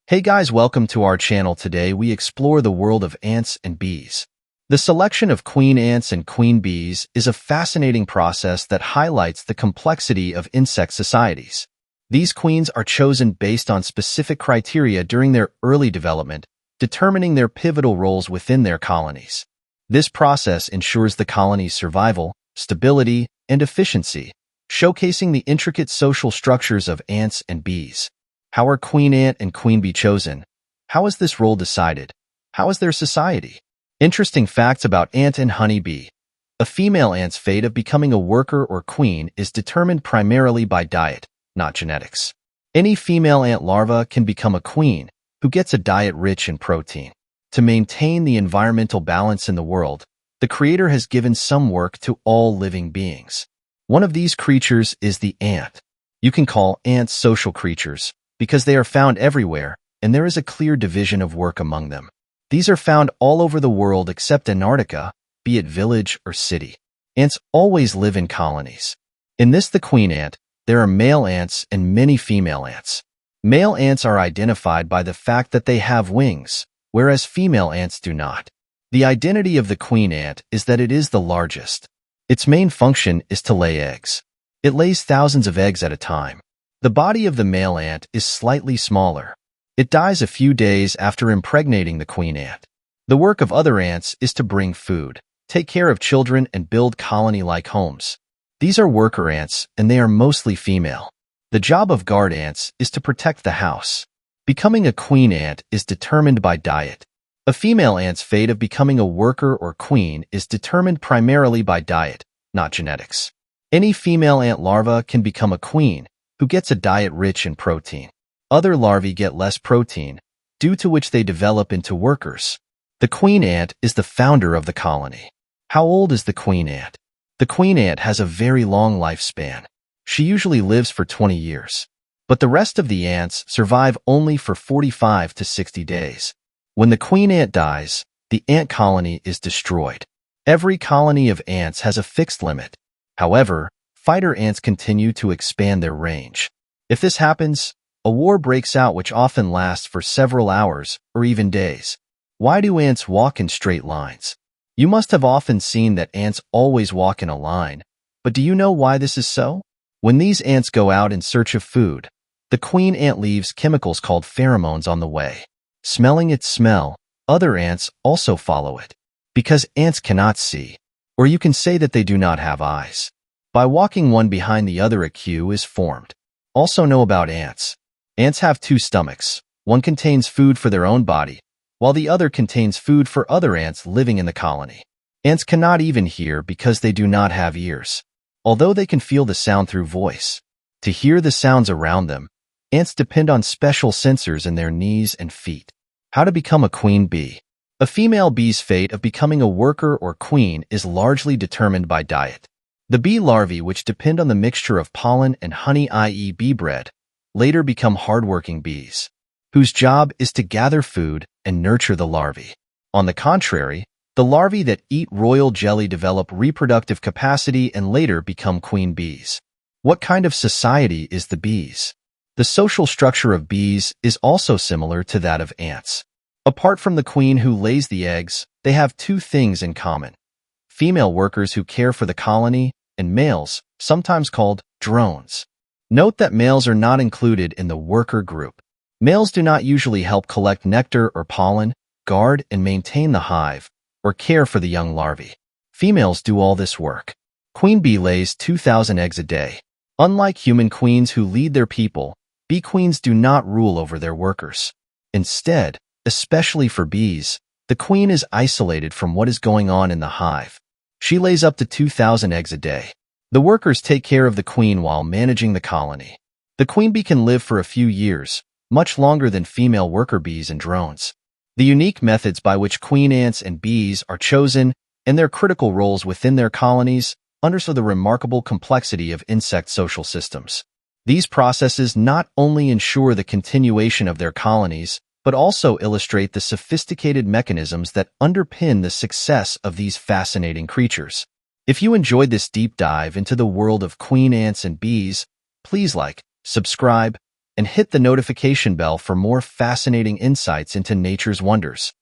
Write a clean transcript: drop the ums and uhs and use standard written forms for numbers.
Hey guys, welcome to our channel. Today we explore the world of ants and bees. The selection of queen ants and queen bees is a fascinating process that highlights the complexity of insect societies. These queens are chosen based on specific criteria during their early development, determining their pivotal roles within their colonies. This process ensures the colony's survival, stability, and efficiency, showcasing the intricate social structures of ants and bees. How are queen ant and queen bee chosen? How is this role decided? How is their society? Interesting facts about ant and honey bee. A female ant's fate of becoming a worker or queen is determined primarily by diet, not genetics. Any female ant larva can become a queen, who gets a diet rich in protein. To maintain the environmental balance in the world, the Creator has given some work to all living beings. One of these creatures is the ant. You can call ants social creatures, because they are found everywhere, and there is a clear division of work among them. These are found all over the world except Antarctica, be it village or city. Ants always live in colonies. In this, the queen ant, there are male ants and many female ants. Male ants are identified by the fact that they have wings, whereas female ants do not. The identity of the queen ant is that it is the largest. Its main function is to lay eggs. It lays thousands of eggs at a time. The body of the male ant is slightly smaller. It dies a few days after impregnating the queen ant. The work of other ants is to bring food, take care of children, and build colony-like homes. These are worker ants, and they are mostly female. The job of guard ants is to protect the house. Becoming a queen ant is determined by diet. A female ant's fate of becoming a worker or queen is determined primarily by diet, not genetics. Any female ant larva can become a queen, who gets a diet rich in protein. Other larvae get less protein, due to which they develop into workers. The queen ant is the founder of the colony. How old is the queen ant? The queen ant has a very long lifespan. She usually lives for 20 years. But the rest of the ants survive only for 45 to 60 days. When the queen ant dies, the ant colony is destroyed. Every colony of ants has a fixed limit. However, fighter ants continue to expand their range. If this happens, a war breaks out which often lasts for several hours or even days. Why do ants walk in straight lines? You must have often seen that ants always walk in a line, but do you know why this is so? When these ants go out in search of food, the queen ant leaves chemicals called pheromones on the way. Smelling its smell, other ants also follow it. Because ants cannot see, or you can say that they do not have eyes. By walking one behind the other, a queue is formed. Also know about ants. Ants have two stomachs. One contains food for their own body, while the other contains food for other ants living in the colony. Ants cannot even hear because they do not have ears, although they can feel the sound through voice. To hear the sounds around them, ants depend on special sensors in their knees and feet. How to become a queen bee. A female bee's fate of becoming a worker or queen is largely determined by diet. The bee larvae, which depend on the mixture of pollen and honey, i.e. bee bread, later become hardworking bees, whose job is to gather food and nurture the larvae. On the contrary, the larvae that eat royal jelly develop reproductive capacity and later become queen bees. What kind of society is the bees? The social structure of bees is also similar to that of ants. Apart from the queen who lays the eggs, they have two things in common: female workers who care for the colony, and males, sometimes called drones. Note that males are not included in the worker group. Males do not usually help collect nectar or pollen, guard and maintain the hive, or care for the young larvae. Females do all this work. Queen bee lays 2,000 eggs a day. Unlike human queens who lead their people, bee queens do not rule over their workers. Instead, especially for bees, the queen is isolated from what is going on in the hive. She lays up to 2,000 eggs a day. The workers take care of the queen while managing the colony. The queen bee can live for a few years, much longer than female worker bees and drones. The unique methods by which queen ants and bees are chosen and their critical roles within their colonies underscore the remarkable complexity of insect social systems. These processes not only ensure the continuation of their colonies, but also illustrate the sophisticated mechanisms that underpin the success of these fascinating creatures. If you enjoyed this deep dive into the world of queen ants and bees, please like, subscribe, and hit the notification bell for more fascinating insights into nature's wonders.